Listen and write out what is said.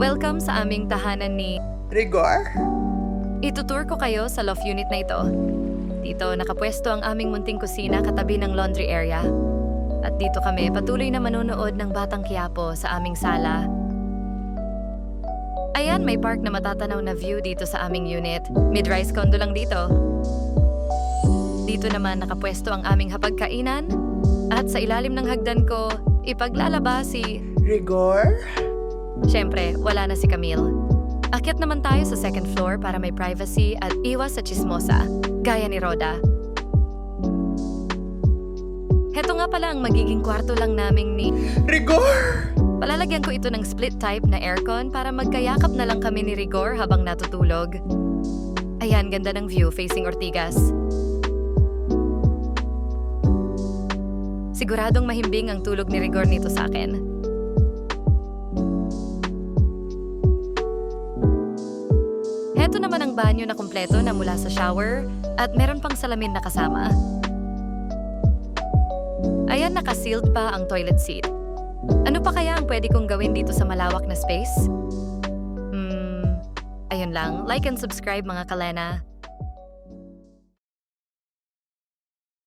Welcome sa aming tahanan ni... Rigor? Itutour ko kayo sa loft unit na ito. Dito nakapwesto ang aming munting kusina katabi ng laundry area. At dito kami patuloy na manonood ng Batang Quiapo sa aming sala. Ayan, may park na matatanaw na view dito sa aming unit. Mid-rise condo lang dito. Dito naman nakapwesto ang aming hapagkainan. At sa ilalim ng hagdan ko, ipaglalaba si... Rigor? Siyempre, wala na si Camille. Akyat naman tayo sa second floor para may privacy at iwas sa chismosa, gaya ni Roda. Heto nga pala ang magiging kwarto lang naming ni... Rigor! Palalagyan ko ito ng split type na aircon para magkayakap na lang kami ni Rigor habang natutulog. Ayan, ganda ng view facing Ortigas. Siguradong mahimbing ang tulog ni Rigor nito sa akin. Heto naman ang banyo na kumpleto na mula sa shower at meron pang salamin na kasama. Ayan, naka-sealed pa ang toilet seat. Ano pa kaya ang pwede kong gawin dito sa malawak na space? Ayun lang. Like and subscribe mga kalena.